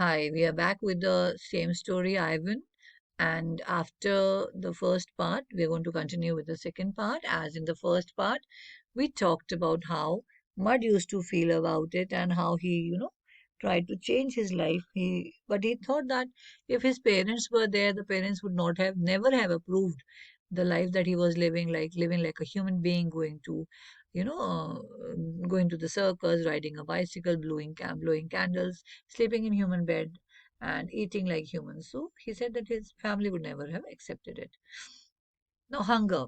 Hi, we are back with the same story, Ivan. And after the first part, we're going to continue with the second part. As in the first part, we talked about how Mud used to feel about it and how he tried to change his life. But he thought that if his parents were there, the parents would not have, never have approved the life that he was living like a human being, you know, going to the circus, riding a bicycle, blowing candles, sleeping in human bed and eating like humans. So he said that his family would never have accepted it. Now, hunger.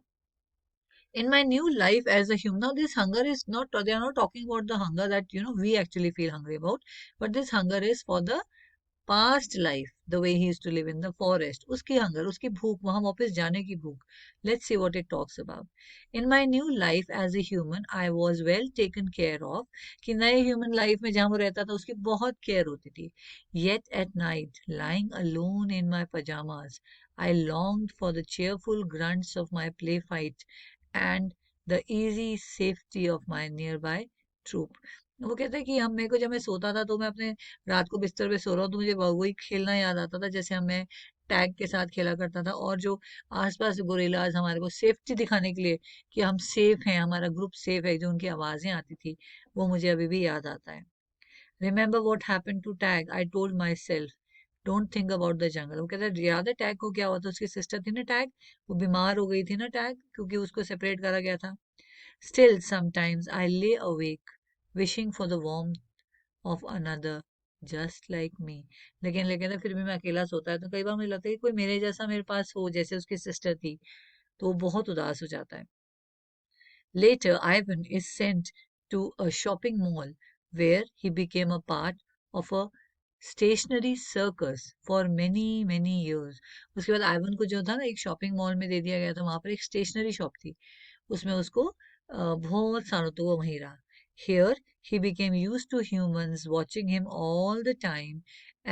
In my new life as a human, now this hunger is not, they are not talking about the hunger that we actually feel hungry about, but this hunger is for the past life, the way he used to live in the forest. Uski hunger, uski bhook, वहां वापस जाने की भूख. Let's see what it talks about. In my new life as a human, I was well taken care of. कि नए human life में जहाँ वो रहता था उसकी बहुत care होती थी. Yet at night, lying alone in my pajamas, I longed for the cheerful grunts of my play fight and the easy safety of my nearby troop. वो कहते हैं कि हम मेरे को जब मैं सोता था तो मैं अपने रात को बिस्तर पे सो रहा हूँ तो मुझे वही खेलना याद आता था जैसे हम मैं टैग के साथ खेला करता था और जो आसपास गोरिल्लाज हमारे को सेफ्टी दिखाने के लिए कि हम सेफ हैं, हमारा ग्रुप सेफ है, जो उनकी आवाजें आती थी वो मुझे अभी भी याद आता है. Remember what happen to Tag, I told my self, don't think about the jungle. वो कहता है याद है टैग को क्या हुआ था, उसकी सिस्टर थी ना टैग, वो बीमार हो गई थी ना टैग, क्योंकि उसको सेपरेट करा गया था. स्टिल समटाइम्स आई ले awake wishing for the warmth of another just like me. लेकिन ना फिर भी मैं अकेला सोता है तो कई बार मुझे लगता है कि कोई मेरे जैसा मेरे पास हो, जैसे उसकी सिस्टर थी, तो वो बहुत उदास हो जाता है. Later, Ivan is sent to a shopping mall where he became a part of a stationary circus for many many years. उसके बाद आइवन को जो था ना एक शॉपिंग मॉल में दे दिया गया था, वहां पर एक स्टेशनरी शॉप थी, उसमें उसको बहुत सालों तक वो वहीं रहा. Here he became used to humans watching him all the time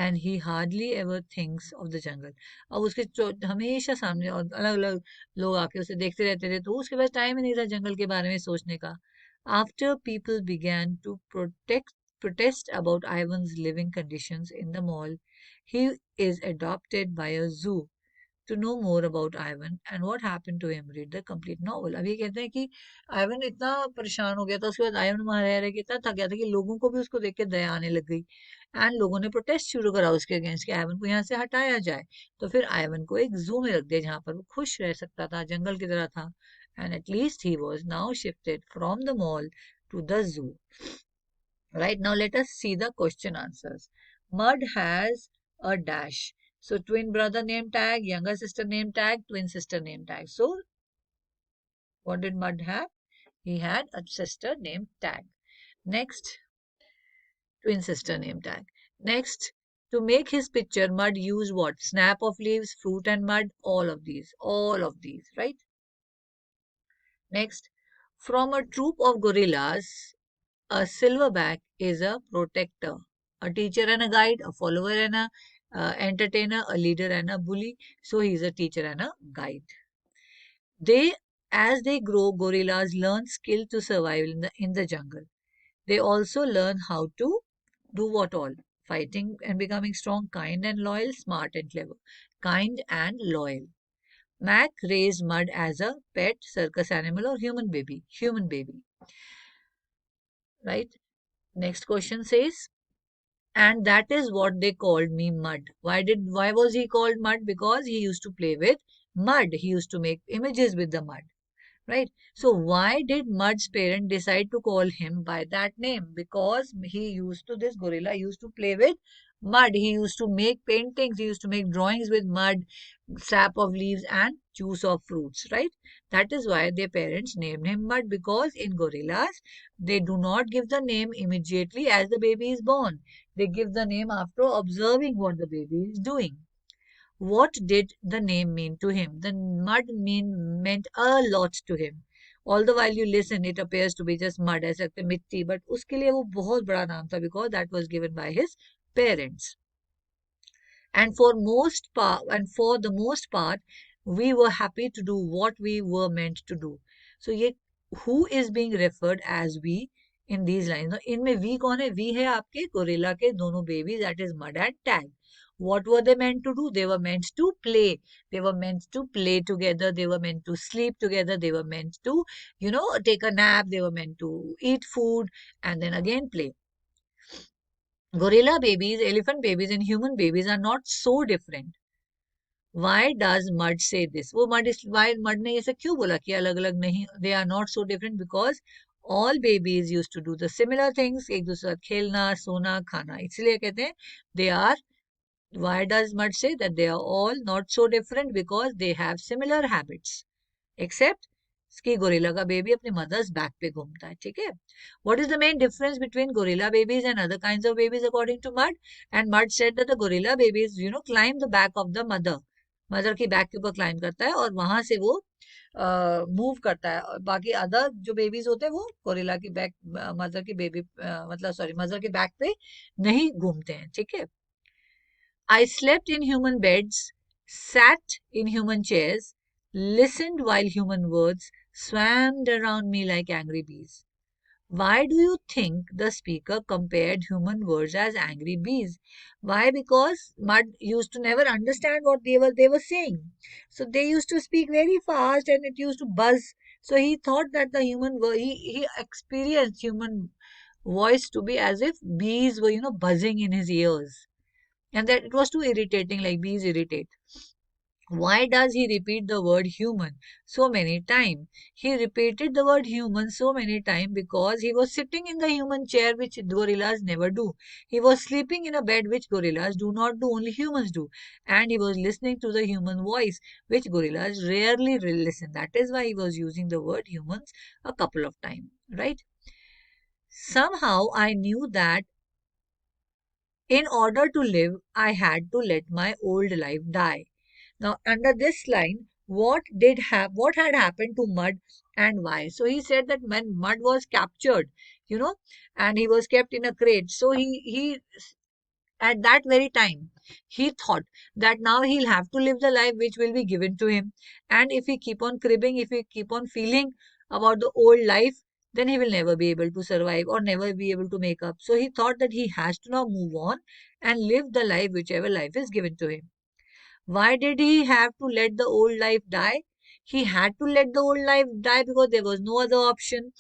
and he hardly ever thinks of the jungle. अब उसके हमेशा सामने और अलग अलग लोग आके उसे देखते रहते थे तो उसके पास टाइम ही नहीं था जंगल के बारे में सोचने का. After people began to protest about Ivan's living conditions in the mall, he is adopted by a zoo. To know more about Ivan and what happened to him, read the complete novel. अब ये कहते हैं कि Ivan इतना परेशान हो गया था, उसके बाद आइवन वहां रह रह के इतना थक गया था कि लोगों को भी उसको देख के दया आने लग गई एंड लोगों ने प्रोटेस्ट शुरू करा उसके अगेंस्ट कि आइवन को यहाँ से हटाया जाए. तो फिर आइवन को एक जू में रख दिया जहाँ पर वो खुश रह सकता था, जंगल की तरह था. And at least he was now shifted from the mall to the zoo. Right now, let us see the question answers. Mud has a dash. So, twin brother name tag, younger sister name tag, twin sister name tag. So, what did Mud have? He had a sister named Tag. Next, twin sister name tag. Next, to make his picture, Mud used what? Snap of leaves, fruit and mud, all of these, right? Next, from a troop of gorillas, a silverback is a protector, a teacher and a guide, a follower and a entertainer, a leader and a bully. So he is a teacher and a guide. They, as they grow, gorillas learn skill to survive in the jungle. They also learn how to do what all? Fighting and becoming strong, kind and loyal, smart and clever. Kind and loyal. Mac raised Mud as a pet, circus animal, or human baby. Human baby, right? Next question says, and that is what they called me Mud. Why was he called Mud? Because he used to play with mud. He used to make images with the mud, right? So why did Mud's parent decide to call him by that name? Because this gorilla used to play with mud. He used to make paintings, he used to make drawings with mud, sap of leaves and juice of fruits, right? That is why their parents named him Mud, because in gorillas, they do not give the name immediately as the baby is born. They give the name after observing what the baby is doing. What did the name mean to him? The meant a lot to him. Although while you listen, it appears to be just mud, as लगता है मिट्टी, but उसके लिए वो बहुत बड़ा नाम था because that was given by his parents. And for the most part, we were happy to do what we were meant to do. So ye, who is being referred as we? in these lines. Now, इनमें we कौन है? We है आपके gorilla के दोनों babies, that is Mud and Tag. What were they meant to do? They were meant to play. They were meant to play together. They were meant to sleep together. They were meant to, take a nap. They were meant to eat food and then again play. Gorilla babies, elephant babies, and human babies are not so different. Why does Mud say this? वो Mud is why Mud ने ऐसे क्यों बोला कि अलग अलग नहीं? They are not so different because all babies used to do the similar things. एक दूसरे के साथ खेलना, सोना, खाना. इसलिए कहते हैं they are. Why does Mud say that they are all not so different? Because they have similar habits. Except कि गोरिल्ला का बेबी अपनी मदर्स बैक पे घूमता है. ठीक है. What is the main difference between gorilla babies and other kinds of babies according to Mud? And Mud said that the gorilla babies, climb the back of the mother. Mother की back के ऊपर climb करता है और वहां से वो move करता है. और बाकी अदर जो बेबीज होते हैं वो गोरिल्ला की बैक, मदर की बेबी, मतलब सॉरी, मदर के बैक पे नहीं घूमते हैं. ठीक है. I slept in human beds, sat in human chairs, listened while human words swam around me like angry bees. Why do you think the speaker compared human words as angry bees? Why? Because Mud used to never understand what they were saying. So they used to speak very fast and it used to buzz. So he thought that the he experienced human voice to be as if bees were, buzzing in his ears. And that it was too irritating, like bees irritate. Why does he repeat the word human so many times? He repeated the word human so many times because he was sitting in the human chair, which gorillas never do. He was sleeping in a bed, which gorillas do not do, only humans do. And he was listening to the human voice, which gorillas rarely listen. That is why he was using the word humans a couple of times, right? Somehow I knew that in order to live, I had to let my old life die. Now, under this line, what had happened to Mud and why? So he said that when Mud was captured, you know, and he was kept in a crate. So he at that very time he thought that now he'll have to live the life which will be given to him, and if he keep on cribbing, if he keep on feeling about the old life, then he will never be able to survive or never be able to make up. So he thought that he has to now move on and live the life whichever life is given to him. Why did he have to let the old life die? He had to let the old life die because there was no other option.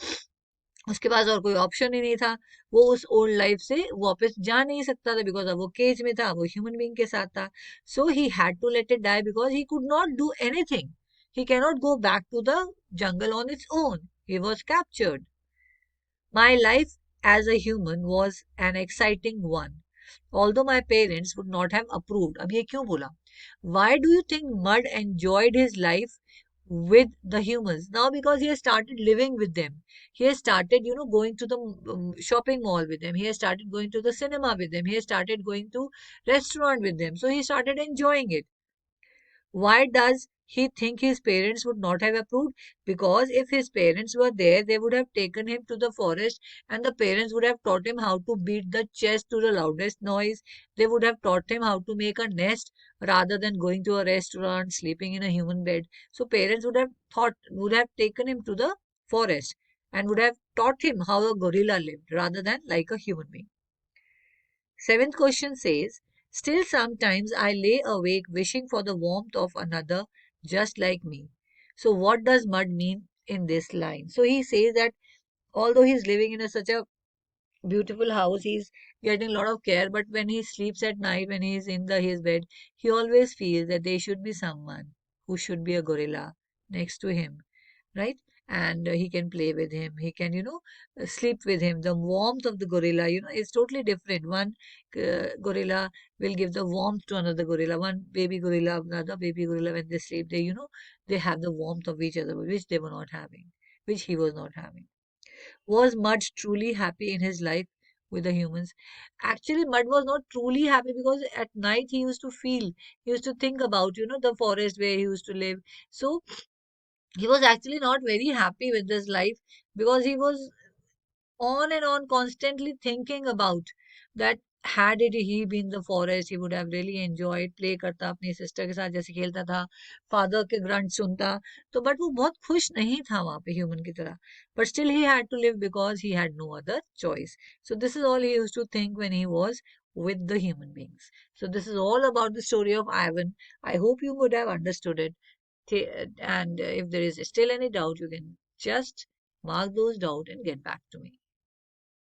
उसके पास और कोई option ही नहीं था. वो उस old life से वापस जा नहीं सकता था बिकॉज अब वो केज में था, वो ह्यूमन बीइंग के साथ था. So he had to let it die because he could not do anything. He cannot go back to the jungle on its own. He was captured. My life as a human was an exciting one, although my parents would not have approved. अब ये क्यों बोला? Why do you think Mud enjoyed his life with the humans? Now, because he has started living with them. He has started, going to the shopping mall with them. He has started going to the cinema with them. He has started going to restaurant with them. So he started enjoying it. Why does he think his parents would not have approved? Because if his parents were there, they would have taken him to the forest and the parents would have taught him how to beat the chest to the loudest noise. They would have taught him how to make a nest rather than going to a restaurant, sleeping in a human bed. So parents would have taken him to the forest and would have taught him how a gorilla lived rather than like a human being. Seventh question says, still sometimes I lay awake wishing for the warmth of another just like me. So what does Mud mean in this line? So he says that although he's living in such a beautiful house, he's getting a lot of care, but when he sleeps at night, when he's in his bed, he always feels that there should be someone who should be a gorilla next to him, right? And he can play with him. He can, sleep with him. The warmth of the gorilla, is totally different. One gorilla will give the warmth to another gorilla. One baby gorilla, another baby gorilla, when they sleep, they have the warmth of each other, which they were not having, which he was not having. Was Mud truly happy in his life with the humans? Actually, Mud was not truly happy because at night he used to feel, he used to think about, the forest where he used to live. So he was actually not very happy with this life because he was on and on constantly thinking about that had it he been the forest, he would have really enjoyed, play करता अपनी sister के साथ जैसे खेलता था, father के grunt सुनता, तो but वो बहुत खुश नहीं था वहाँ पे human की तरह, but still he had to live because he had no other choice. So this is all he used to think when he was with the human beings. So this is all about the story of Ivan. I hope you would have understood it. And if there is still any doubt, you can just mark those doubt and get back to me.